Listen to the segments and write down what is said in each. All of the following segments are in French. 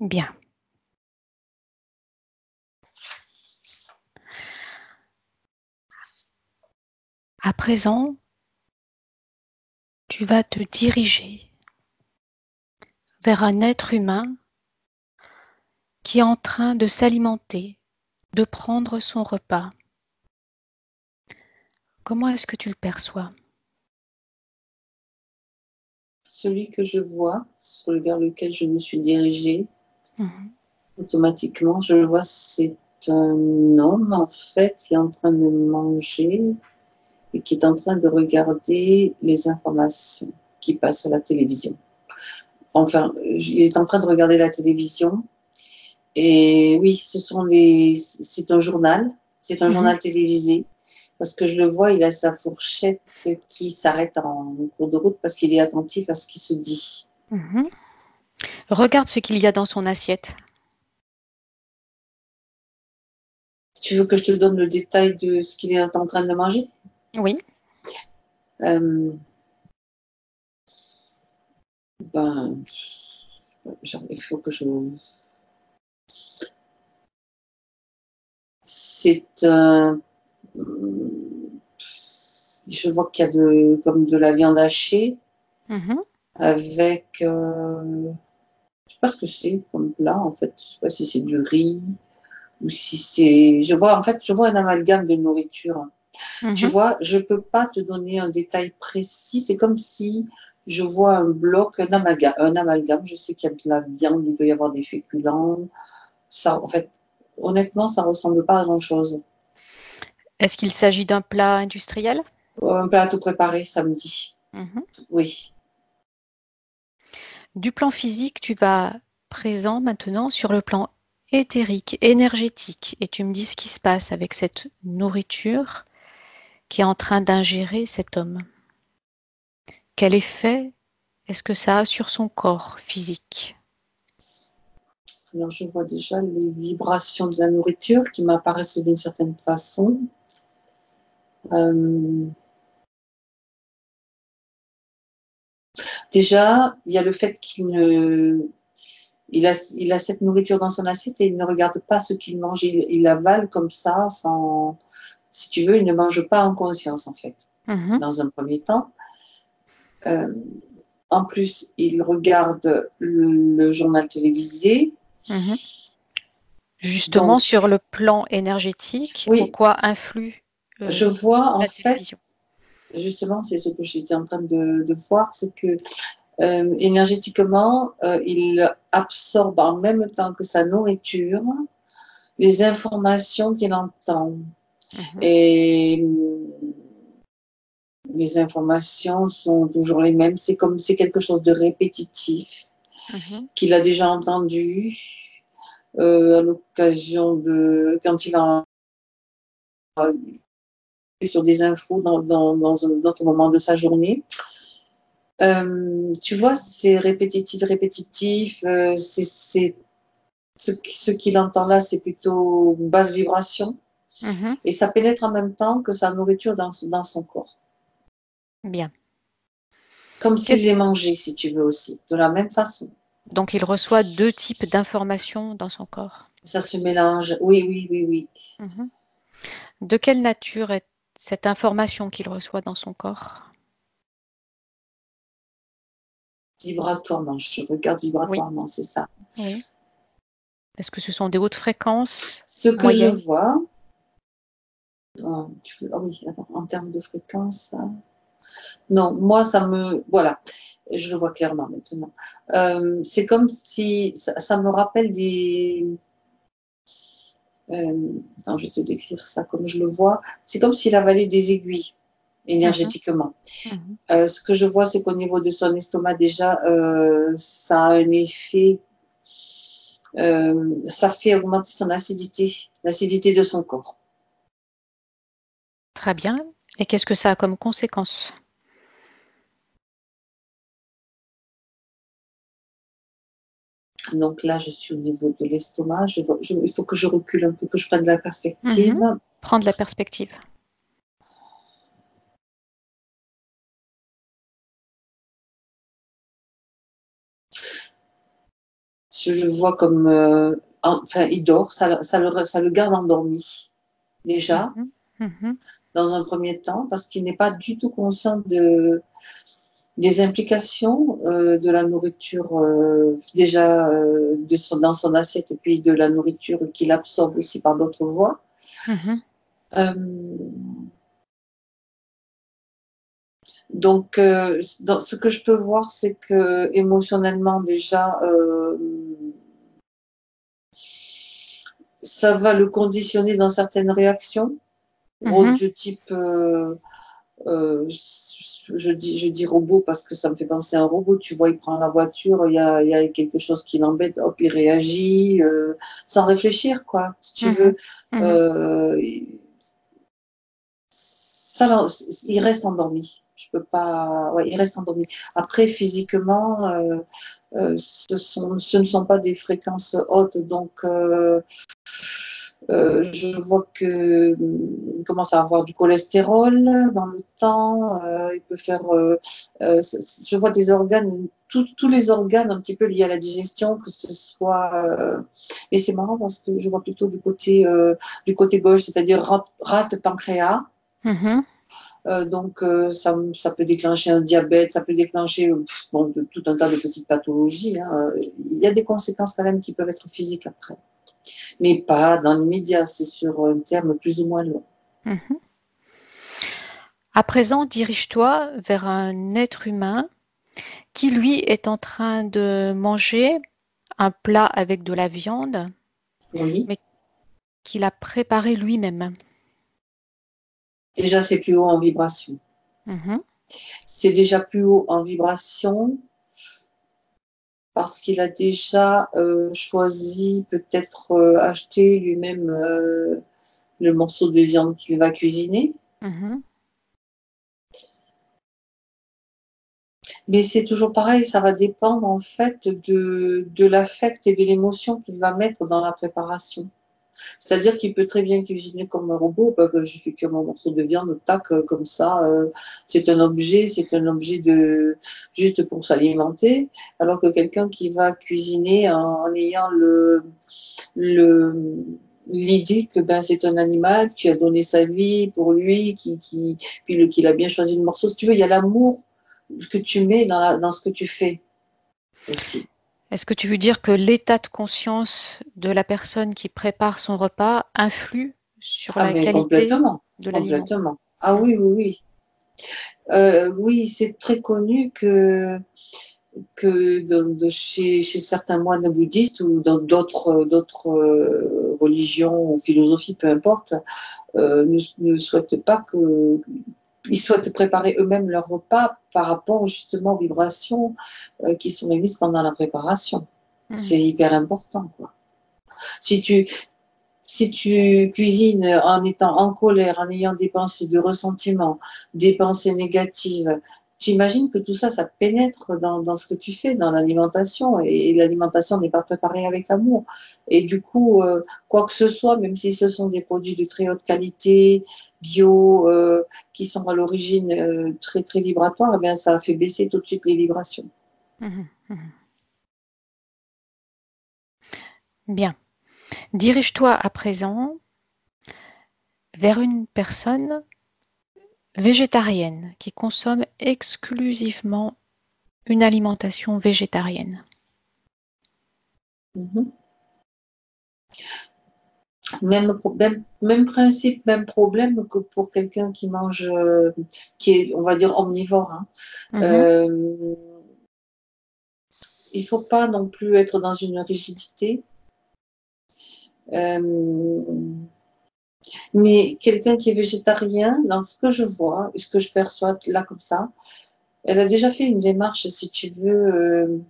Bien. À présent, tu vas te diriger vers un être humain qui est en train de s'alimenter, de prendre son repas. Comment est-ce que tu le perçois? Celui que je vois, vers lequel je me suis dirigée, Mhm. automatiquement, je le vois, c'est un homme, en fait, qui est en train de manger et qui est en train de regarder les informations qui passent à la télévision. Enfin, il est en train de regarder la télévision. Et oui, c'est un journal. C'est un Mhm. journal télévisé. Parce que je le vois, il a sa fourchette qui s'arrête en cours de route parce qu'il est attentif à ce qui se dit. Mhm. Regarde ce qu'il y a dans son assiette. Tu veux que je te donne le détail de ce qu'il est en train de manger? Oui. Euh, ben, il faut que je... C'est un... Je vois qu'il y a comme de la viande hachée Mhm. avec... je sais pas ce que c'est comme plat, en fait. Je sais pas si c'est du riz ou si c'est... Je vois un amalgame de nourriture. Tu Mhm. vois, je peux pas te donner un détail précis. C'est comme si je vois un bloc, un amalgame. Je sais qu'il y a de la viande, il peut y avoir des féculents. Ça, en fait, honnêtement, ça ressemble pas à grand-chose. Est-ce qu'il s'agit d'un plat industriel? Un plat tout préparé samedi. Mhm. Oui. Du plan physique, tu vas présent maintenant sur le plan éthérique, énergétique, et tu me dis ce qui se passe avec cette nourriture qui est en train d'ingérer cet homme. Quel effet est-ce que ça a sur son corps physique? Alors, je vois déjà les vibrations de la nourriture qui m'apparaissent d'une certaine façon. Euh, Déjà, il y a le fait il a cette nourriture dans son assiette et il ne regarde pas ce qu'il mange. Il avale comme ça, sans, si tu veux, il ne mange pas en conscience, en fait, Mhm. dans un premier temps. Euh, En plus, il regarde le journal télévisé. Mhm. Justement, Donc, sur le plan énergétique, en oui, quoi influe je vois, en la fait, télévision? justement, c'est ce que j'étais en train de voir, c'est que énergétiquement, il absorbe en même temps que sa nourriture les informations qu'il entend. Mhm. Et les informations sont toujours les mêmes. C'est comme c'est quelque chose de répétitif Mhm. qu'il a déjà entendu à l'occasion de quand il a sur des infos dans un autre moment de sa journée. Tu vois, c'est répétitif, répétitif. Ce qu'il entend là, c'est plutôt basse vibration. Mhm. Et ça pénètre en même temps que sa nourriture dans son corps. Bien. Comme s'il Qu'est-ce- les mangeait, si tu veux aussi, de la même façon. Donc, il reçoit deux types d'informations dans son corps. Ça se mélange. Oui, oui, oui, oui. Mhm. De quelle nature est cette information qu'il reçoit dans son corps? Vibratoirement, je regarde Oui, vibratoirement, c'est ça. oui. Est-ce que ce sont des hautes fréquences, Ce que je moyennes? vois, ah oui, attends, en termes de fréquence, non, moi, ça me. Voilà, je le vois clairement maintenant. C'est comme si. Ça me rappelle des. Attends, je vais te décrire ça comme je le vois. C'est comme s'il avalait des aiguilles Mhm. énergétiquement. Mhm. Ce que je vois, c'est qu'au niveau de son estomac, déjà, ça a un effet. Ça fait augmenter son acidité, l'acidité de son corps. Très bien. Et qu'est-ce que ça a comme conséquence? Donc là, je suis au niveau de l'estomac. Il faut que je recule un peu, que je prenne de la perspective. Mhm. Prendre la perspective. Je le vois comme, enfin, il dort, ça le garde endormi, déjà, Mhm. Mhm. dans un premier temps, parce qu'il n'est pas du tout conscient des implications de la nourriture, déjà dans son assiette, et puis de la nourriture qu'il absorbe aussi par d'autres voies. Mhm. Euh, donc, ce que je peux voir, c'est que émotionnellement, déjà, ça va le conditionner dans certaines réactions, Mhm. du type, je dis robot parce que ça me fait penser à un robot. Tu vois, il prend la voiture, il y a quelque chose qui l'embête, hop, il réagit sans réfléchir, quoi, si tu Mhm. veux. Mhm. Euh, ça, il reste endormi. Je peux pas. Ouais, il reste endormi. Après, physiquement, ce ne sont pas des fréquences hautes, donc je vois que il commence à avoir du cholestérol dans le temps. Il peut faire. Je vois des organes, tous les organes un petit peu liés à la digestion, que ce soit. Et c'est marrant parce que je vois plutôt du côté gauche, c'est-à-dire rate pancréas. Mhm. Donc, ça peut déclencher un diabète, ça peut déclencher bon, tout un tas de petites pathologies, hein. Il y a des conséquences quand même qui peuvent être physiques après, mais pas dans l'immédiat, c'est sur un terme plus ou moins long. Mhm. À présent, dirige-toi vers un être humain qui, lui, est en train de manger un plat avec de la viande, Oui, mais qu'il a préparé lui-même. déjà c'est plus haut en vibration. Mhm. C'est déjà plus haut en vibration parce qu'il a déjà choisi peut-être acheter lui-même le morceau de viande qu'il va cuisiner. Mhm. Mais c'est toujours pareil, ça va dépendre en fait de l'affect et de l'émotion qu'il va mettre dans la préparation. C'est-à-dire qu'il peut très bien cuisiner comme un robot. Je fais cuire mon morceau de viande, tac, comme ça. C'est un objet juste pour s'alimenter. Alors que quelqu'un qui va cuisiner en ayant le, l'idée que ben, c'est un animal qui a donné sa vie pour lui, puis qu'il a bien choisi le morceau. Si tu veux, il y a l'amour que tu mets dans ce que tu fais aussi. Est-ce que tu veux dire que l'état de conscience de la personne qui prépare son repas influe sur Ah, la mais qualité complètement, de l'aliment? complètement. Ah Mhm. oui, oui, oui. Oui, c'est très connu que chez certains moines bouddhistes ou dans d'autres religions ou philosophies, peu importe, ne souhaitent pas que. Ils souhaitent préparer eux-mêmes leur repas par rapport justement aux vibrations qui sont émises pendant la préparation. Mhm. C'est hyper important, quoi. Si tu, Si tu cuisines en étant en colère, en ayant des pensées de ressentiment, des pensées négatives, j'imagine que tout ça, ça pénètre dans ce que tu fais, dans l'alimentation, et l'alimentation n'est pas préparée avec amour. Et du coup, quoi que ce soit, même si ce sont des produits de très haute qualité, bio, qui sont à l'origine très, très vibratoires, eh bien, ça fait baisser tout de suite les vibrations. Mhm. Mhm. Bien. Dirige-toi à présent vers une personne végétarienne qui consomme exclusivement une alimentation végétarienne. Mhm. Même principe, même problème que pour quelqu'un qui mange, qui est, on va dire, omnivore, hein. Mhm. Euh, il ne faut pas non plus être dans une rigidité. Euh, mais quelqu'un qui est végétarien, dans ce que je vois, ce que je perçois là comme ça, elle a déjà fait une démarche, si tu veux,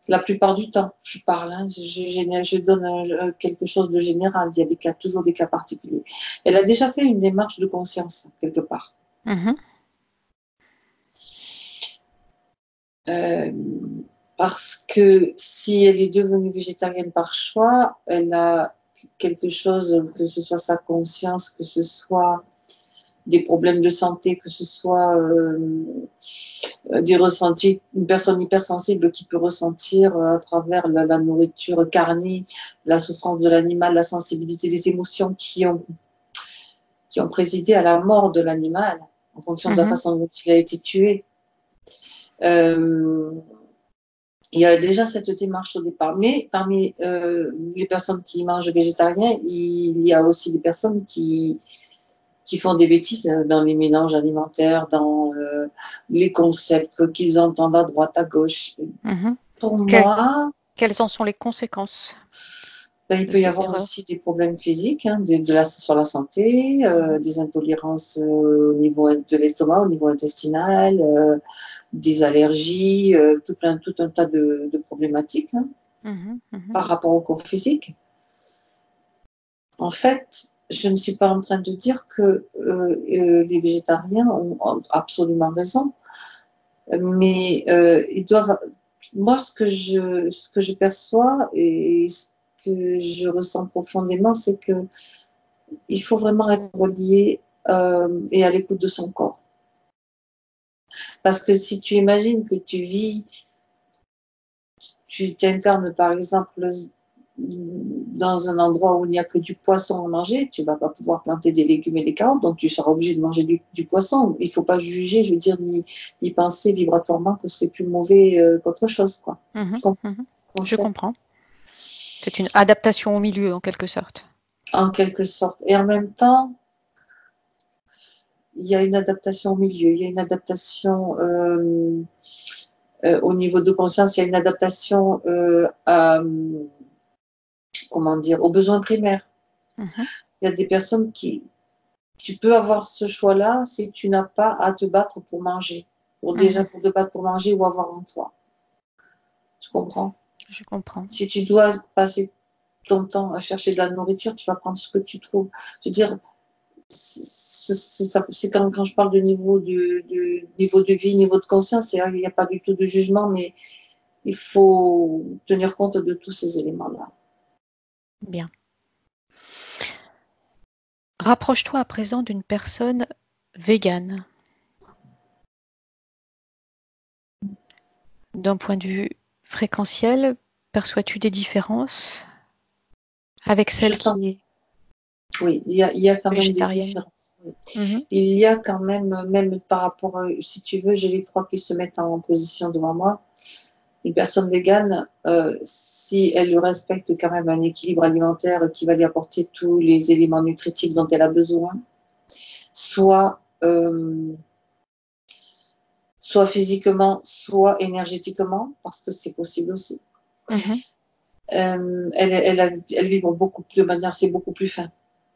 la plupart du temps. Je parle, hein, je donne quelque chose de général. Il y a toujours des cas particuliers. Elle a déjà fait une démarche de conscience, quelque part. Mhm. Euh, Parce que si elle est devenue végétarienne par choix, elle a quelque chose, que ce soit sa conscience, que ce soit des problèmes de santé, que ce soit des ressentis, une personne hypersensible qui peut ressentir à travers la nourriture carnée, la souffrance de l'animal, la sensibilité des émotions qui ont présidé à la mort de l'animal, en fonction de la façon dont il a été tué. Il y a déjà cette démarche au départ. Mais parmi les personnes qui mangent végétarien, il y a aussi des personnes qui font des bêtises dans les mélanges alimentaires, dans les concepts qu'ils entendent à droite, à gauche. Pour moi... Quelles en sont les conséquences? Il peut y avoir aussi des problèmes physiques sur la santé, des intolérances au niveau de l'estomac, au niveau intestinal, des allergies, tout un tas de problématiques par rapport au corps physique. En fait, je ne suis pas en train de dire que les végétariens ont absolument raison, mais ils doivent... Moi, ce que je perçois et ce que je ressens profondément, c'est que il faut vraiment être relié et à l'écoute de son corps. Parce que si tu imagines que tu t'incarnes par exemple dans un endroit où il n'y a que du poisson à manger, tu ne vas pas pouvoir planter des légumes et des carottes, donc tu seras obligé de manger du poisson. Il ne faut pas juger, je veux dire, ni penser vibratoirement que c'est plus mauvais qu'autre chose, quoi. Je comprends. C'est une adaptation au milieu, en quelque sorte. En quelque sorte. Et en même temps, il y a une adaptation au milieu, il y a une adaptation au niveau de conscience, il y a une adaptation aux besoins primaires. Il y a des personnes tu peux avoir ce choix-là si tu n'as pas à te battre pour manger, déjà pour te battre pour manger ou avoir en toi. Tu comprends? Je comprends. Si tu dois passer ton temps à chercher de la nourriture, tu vas prendre ce que tu trouves. Je veux dire, c'est quand je parle de niveau de vie, niveau de conscience, il n'y a pas du tout de jugement, mais il faut tenir compte de tous ces éléments-là. Bien. Rapproche-toi à présent d'une personne végane. D'un point de vue fréquentiel, perçois-tu des différences avec celle qui est... Oui, il y a quand même des différences. Il y a quand même par rapport, si tu veux, j'ai les trois qui se mettent en position devant moi. Une personne végane, si elle respecte quand même un équilibre alimentaire qui va lui apporter tous les éléments nutritifs dont elle a besoin, soit physiquement, soit énergétiquement, parce que c'est possible aussi. Elle vibre de manière, c'est beaucoup plus fin.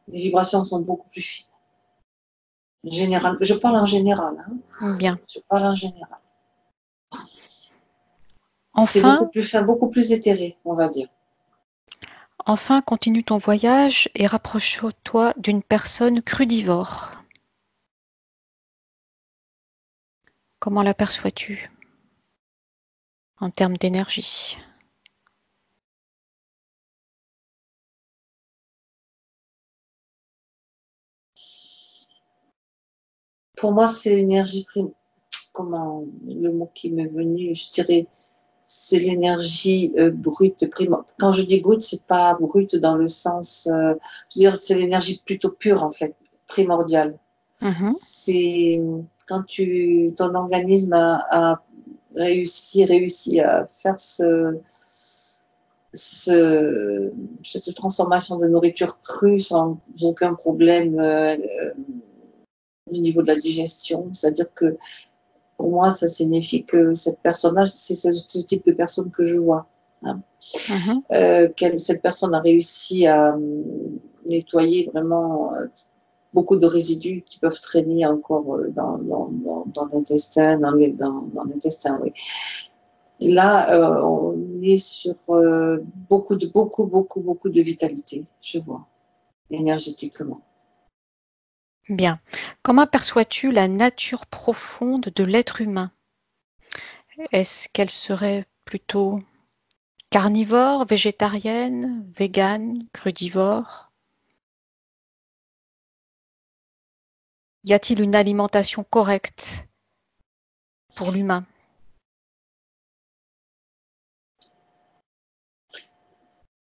Les vibrations sont beaucoup plus fines. Général, je parle en général. Bien. Je parle en général. Enfin, c'est beaucoup plus fin, beaucoup plus éthéré, on va dire. Enfin, continue ton voyage et rapproche-toi d'une personne crudivore. Comment l'aperçois-tu en termes d'énergie? Pour moi, c'est l'énergie, comment le mot qui m'est venu, je dirais, c'est l'énergie brute, quand je dis brute, c'est pas brute dans le sens, je veux dire, c'est l'énergie plutôt pure en fait, primordiale. C'est quand ton organisme a réussi à faire cette transformation de nourriture crue sans aucun problème au niveau de la digestion. C'est-à-dire que pour moi, ça signifie que cette personne-là, c'est ce type de personne que je vois. Cette personne a réussi à nettoyer vraiment beaucoup de résidus qui peuvent traîner encore dans l'intestin, oui. Là, on est sur beaucoup de vitalité, je vois, énergétiquement. Bien. Comment perçois-tu la nature profonde de l'être humain? Est-ce qu'elle serait plutôt carnivore, végétarienne, végane, crudivore? Y a-t-il une alimentation correcte pour l'humain?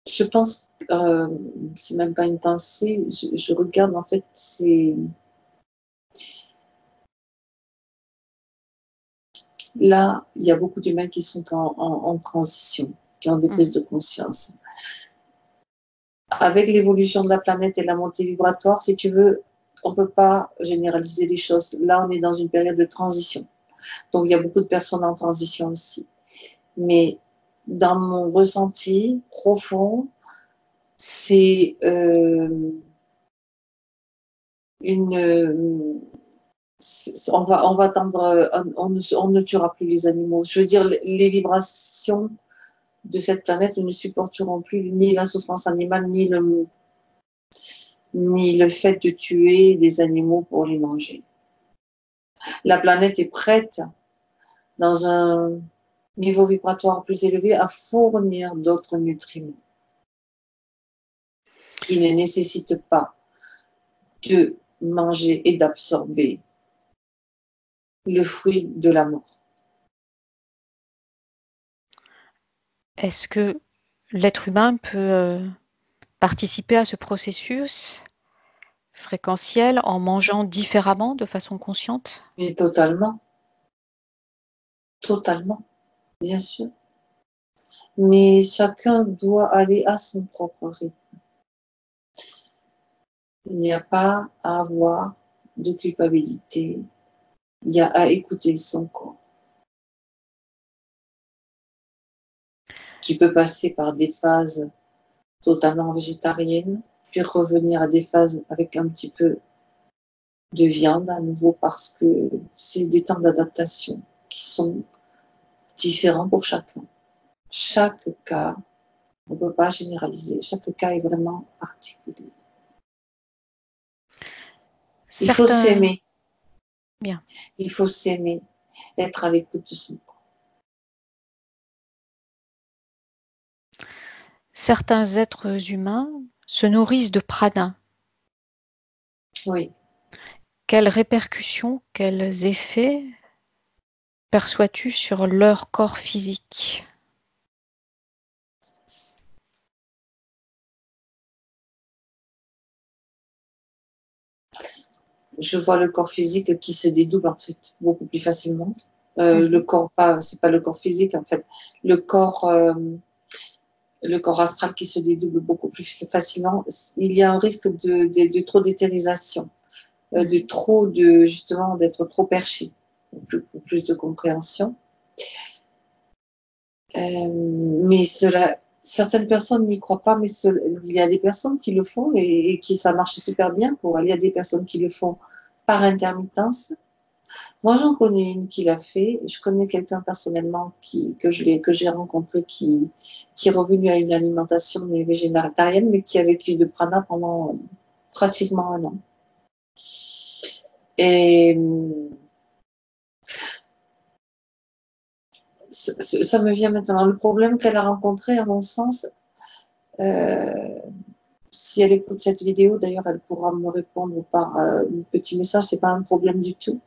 Je pense, c'est même pas une pensée, je regarde en fait, c'est là, il y a beaucoup d'humains qui sont en transition, qui ont des prises de conscience. Avec l'évolution de la planète et la montée vibratoire, si tu veux, on ne peut pas généraliser les choses. Là, on est dans une période de transition. Donc, il y a beaucoup de personnes en transition aussi. Mais dans mon ressenti profond, c'est une. On va tendre, on ne tuera plus les animaux. Je veux dire, les vibrations de cette planète ne supporteront plus ni la souffrance animale, ni le fait de tuer des animaux pour les manger. La planète est prête, dans un niveau vibratoire plus élevé, à fournir d'autres nutriments qui ne nécessitent pas de manger et d'absorber le fruit de la mort. Est-ce que l'être humain peut participer à ce processus fréquentiel en mangeant différemment de façon consciente? Mais totalement, totalement, bien sûr. Mais chacun doit aller à son propre rythme. Il n'y a pas à avoir de culpabilité. Il y a à écouter son corps, qui peut passer par des phases totalement végétariennes, puis revenir à des phases avec un petit peu de viande à nouveau parce que c'est des temps d'adaptation qui sont différents pour chacun. Chaque cas, on ne peut pas généraliser, chaque cas est vraiment particulier. Il faut Certains, s'aimer, bien, il faut s'aimer, être à l'écoute de son corps. certains êtres humains se nourrissent de prana. Oui. Quelles répercussions, quels effets perçois-tu sur leur corps physique? Je vois le corps physique qui se dédouble en fait beaucoup plus facilement. Le corps, c'est pas le corps physique en fait, le corps, le corps astral qui se dédouble beaucoup plus facilement. Il y a un risque de trop d'éthérisation, de trop de justement d'être trop perché pour plus de compréhension. Mais cela, certaines personnes n'y croient pas, mais il y a des personnes qui le font et qui ça marche super bien pour elles. Il y a des personnes qui le font par intermittence. Moi, j'en connais une qui l'a fait. Je connais quelqu'un personnellement que j'ai rencontré qui est revenu à une alimentation mais végétarienne, mais qui a vécu de prana pendant pratiquement un an. Et ça me vient maintenant. Le problème qu'elle a rencontré, à mon sens, si elle écoute cette vidéo, d'ailleurs, elle pourra me répondre par un petit message, c'est pas un problème du tout.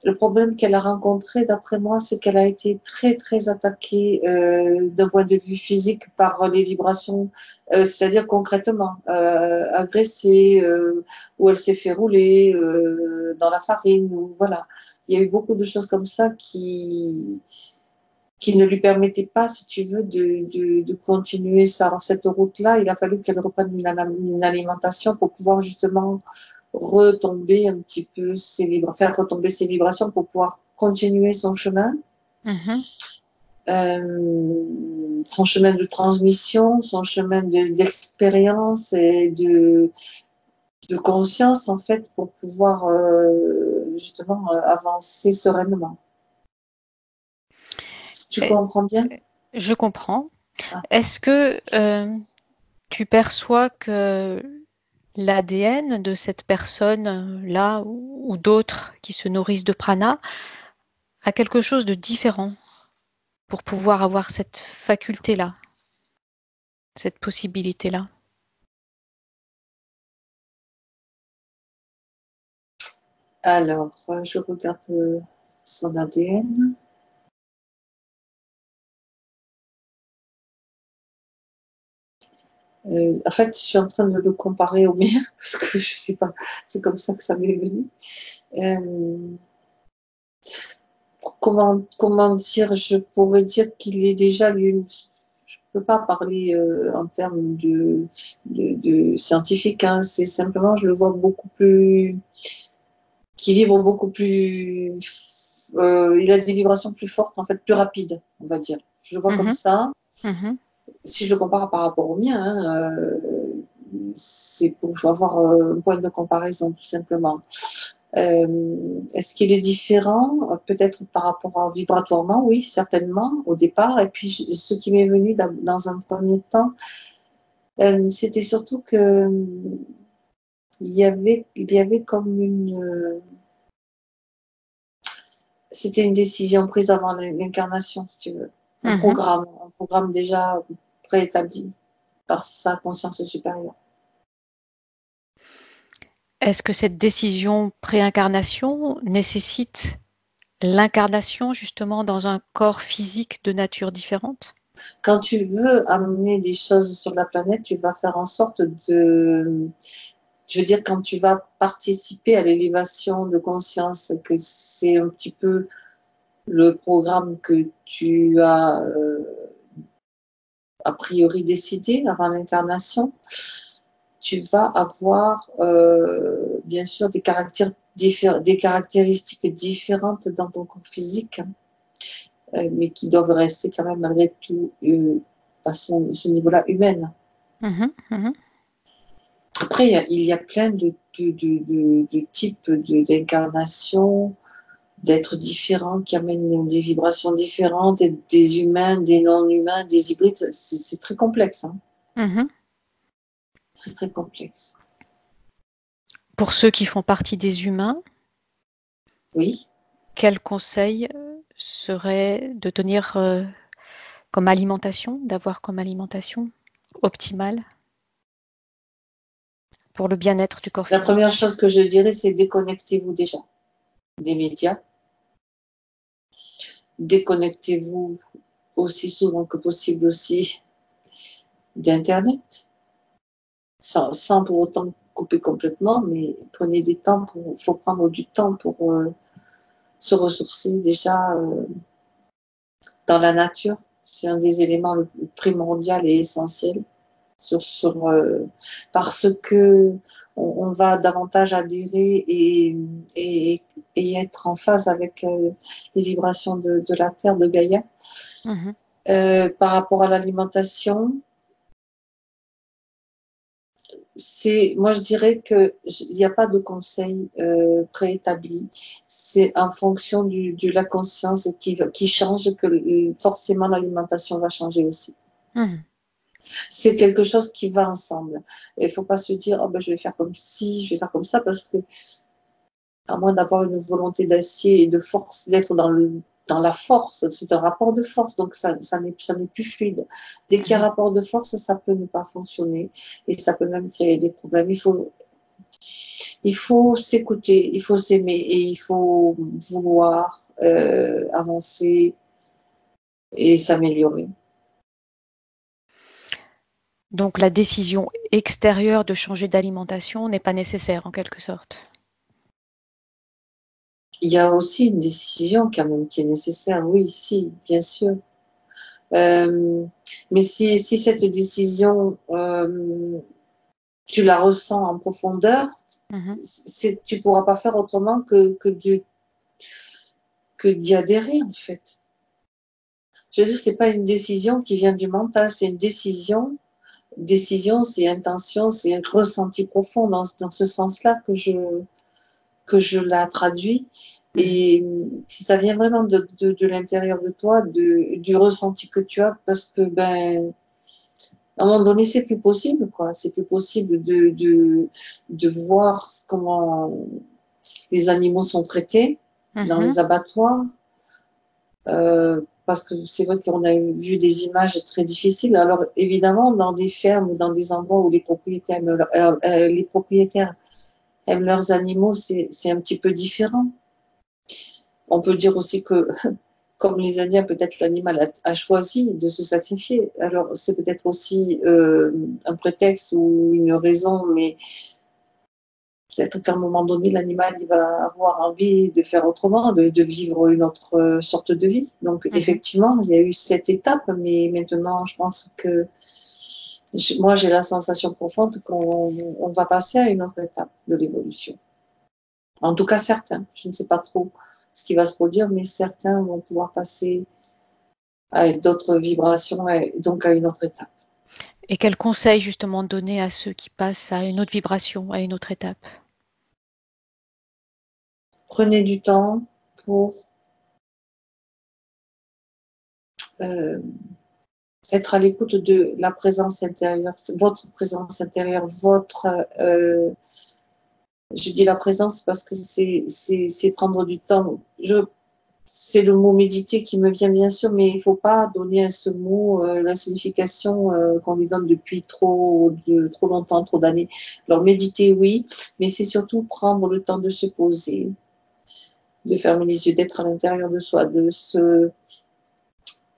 Le problème qu'elle a rencontré, d'après moi, c'est qu'elle a été très, très attaquée d'un point de vue physique par les vibrations, c'est-à-dire concrètement agressée, où elle s'est fait rouler dans la farine, ou, voilà. Il y a eu beaucoup de choses comme ça qui ne lui permettait pas, si tu veux, de continuer cette route-là. Il a fallu qu'elle reprenne une alimentation pour pouvoir justement retomber un petit peu faire retomber ses vibrations pour pouvoir continuer son chemin. Son chemin de transmission, son chemin d'expérience et de conscience, en fait, pour pouvoir justement avancer sereinement. Tu comprends bien? Je comprends. Ah. Est-ce que tu perçois que l'ADN de cette personne-là ou d'autres qui se nourrissent de prana a quelque chose de différent pour pouvoir avoir cette faculté-là, cette possibilité-là? Alors, je regarde son ADN. En fait, je suis en train de le comparer au mien, parce que je sais pas, c'est comme ça que ça m'est venu. Euh, comment dire, je pourrais dire qu'il est déjà lui. Je ne peux pas parler en termes de scientifique, hein. C'est simplement, je le vois beaucoup plus, qui vibre beaucoup plus. Il a des vibrations plus fortes, en fait, plus rapides, on va dire. Je le vois comme Mhm, ça. mhm. Si je le compare par rapport au mien, hein, c'est pour avoir un point de comparaison, tout simplement. Est-ce qu'il est différent? Peut-être par rapport à vibratoirement, oui, certainement, au départ. Et puis, ce qui m'est venu dans un premier temps, c'était surtout que il y avait comme c'était une décision prise avant l'incarnation, si tu veux. Mhm. Un programme déjà préétabli par sa conscience supérieure. Est-ce que cette décision pré-incarnation nécessite l'incarnation justement dans un corps physique de nature différente? Quand tu veux amener des choses sur la planète, tu vas faire en sorte de, je veux dire, quand tu vas participer à l'élévation de conscience, que c'est un petit peu le programme que tu as a priori décidé avant l'incarnation, tu vas avoir bien sûr des caractéristiques différentes dans ton corps physique, mais qui doivent rester quand même malgré tout à ce niveau-là humaine. Mhm, mhm. Après, il y a plein de types d'incarnations, d'êtres différents qui amènent des vibrations différentes, des humains, des non-humains, des hybrides. C'est très complexe, hein. Mhm. Très, très complexe. Pour ceux qui font partie des humains, Oui. quel conseil serait de tenir comme alimentation, d'avoir comme alimentation optimale pour le bien-être du corps La première physique? chose que je dirais, c'est déconnectez-vous déjà des médias. Déconnectez-vous aussi souvent que possible aussi d'Internet, sans pour autant couper complètement, mais prenez des temps il faut prendre du temps pour se ressourcer déjà dans la nature. C'est un des éléments le primordial et essentiel parce que on va davantage adhérer et, et être en phase avec les vibrations de la Terre, de Gaïa. Mhm. Par rapport à l'alimentation, moi je dirais qu'il n'y a pas de conseil préétabli. C'est en fonction de la conscience qui change que forcément l'alimentation va changer aussi. Mhm. C'est quelque chose qui va ensemble. Il ne faut pas se dire, oh, ben, je vais faire comme ci, je vais faire comme ça, parce que à moins d'avoir une volonté d'acier et de force, d'être dans la force, c'est un rapport de force, donc ça n'est plus fluide. Dès qu'il y a un Mhm. rapport de force, ça peut ne pas fonctionner et ça peut même créer des problèmes. Il faut s'écouter, il faut s'aimer et il faut vouloir avancer et s'améliorer. Donc la décision extérieure de changer d'alimentation n'est pas nécessaire en quelque sorte. Il y a aussi une décision quand même qui est nécessaire, oui, si, bien sûr. Euh, mais si cette décision, tu la ressens en profondeur, Mhm. tu ne pourras pas faire autrement que d'y adhérer, en fait. Je veux dire, ce n'est pas une décision qui vient du mental, c'est une décision. Décision, c'est intention, c'est un ressenti profond dans ce sens-là que je la traduis. Mhm. Et si ça vient vraiment de l'intérieur de toi, du ressenti que tu as, parce que ben, à un moment donné, c'est plus possible, quoi. C'est plus possible de voir comment les animaux sont traités dans Mhm. les abattoirs. Parce que c'est vrai qu'on a vu des images très difficiles. Alors, évidemment, dans des fermes ou dans des endroits où les propriétaires aiment leurs animaux, c'est un petit peu différent. On peut dire aussi que, comme les Indiens, peut-être l'animal a choisi de se sacrifier. Alors, c'est peut-être aussi un prétexte ou une raison, mais peut-être qu'à un moment donné, l'animal il va avoir envie de faire autrement, de vivre une autre sorte de vie. Donc, effectivement, il y a eu cette étape, mais maintenant, je pense que moi, j'ai la sensation profonde qu'on va passer à une autre étape de l'évolution. En tout cas, certains. Je ne sais pas trop ce qui va se produire, mais certains vont pouvoir passer à d'autres vibrations et donc à une autre étape. Et quel conseil justement donner à ceux qui passent à une autre vibration, à une autre étape? Prenez du temps pour être à l'écoute de la présence intérieure, votre présence intérieure, je dis la présence parce que c'est prendre du temps. C'est le mot méditer qui me vient bien sûr, mais il ne faut pas donner à ce mot la signification qu'on lui donne depuis trop longtemps, trop d'années. Alors méditer, oui, mais c'est surtout prendre le temps de se poser, de fermer les yeux, d'être à l'intérieur de soi,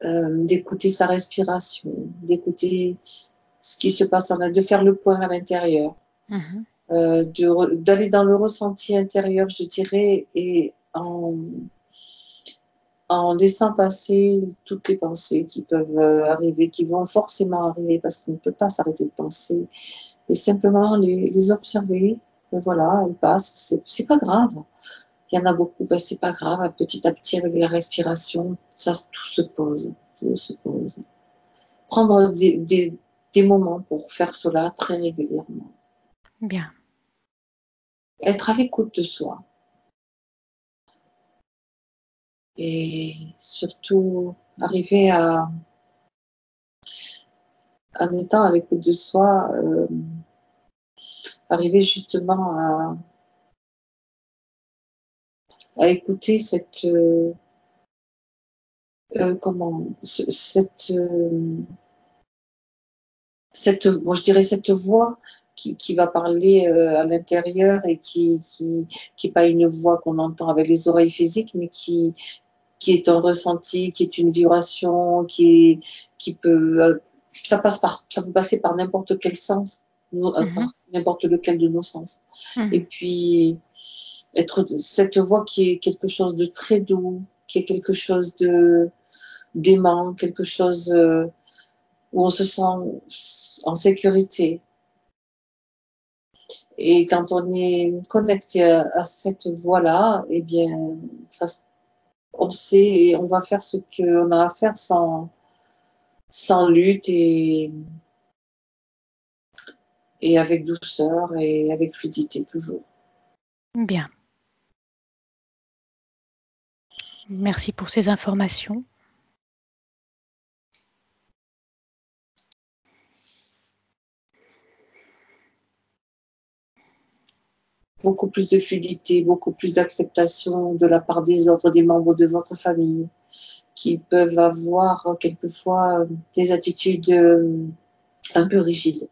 d'écouter sa respiration, d'écouter ce qui se passe de faire le point à l'intérieur, d'aller dans le ressenti intérieur, je dirais, et en laissant passer toutes les pensées qui peuvent arriver, qui vont forcément arriver, parce qu'on ne peut pas s'arrêter de penser, et simplement les observer. Et voilà, elles passent, c'est pas grave. Il y en a beaucoup, ben c'est pas grave, petit à petit avec la respiration, ça tout se pose, tout se pose. Prendre des moments pour faire cela très régulièrement. Bien. Être à l'écoute de soi. Et surtout arriver en étant à l'écoute de soi, arriver justement à écouter bon, je dirais cette voix qui va parler à l'intérieur et qui est pas une voix qu'on entend avec les oreilles physiques, mais qui est un ressenti, qui est une vibration, qui peut ça peut passer par n'importe quel sens, par n'importe lequel de nos sens. Et puis cette voix qui est quelque chose de très doux, qui est quelque chose d'aimant, quelque chose où on se sent en sécurité. Et quand on est connecté à cette voix-là, eh bien, on sait et on va faire ce qu'on a à faire sans lutte et avec douceur et avec fluidité toujours. Bien. Merci pour ces informations. Beaucoup plus de fluidité, beaucoup plus d'acceptation de la part des autres, des membres de votre famille, qui peuvent avoir quelquefois des attitudes un peu rigides,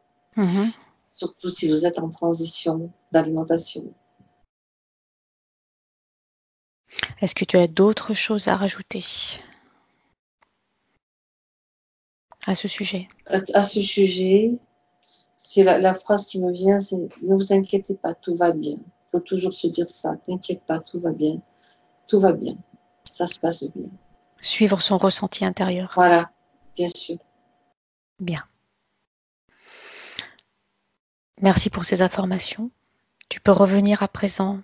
surtout si vous êtes en transition d'alimentation. Est-ce que tu as d'autres choses à rajouter à ce sujet? À ce sujet, c'est la phrase qui me vient, c'est « Ne vous inquiétez pas, tout va bien ». Il faut toujours se dire ça, « T'inquiète pas, tout va bien, ça se passe bien ». Suivre son ressenti intérieur. Voilà, bien sûr. Bien. Merci pour ces informations. Tu peux revenir à présent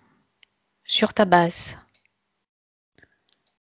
sur ta base.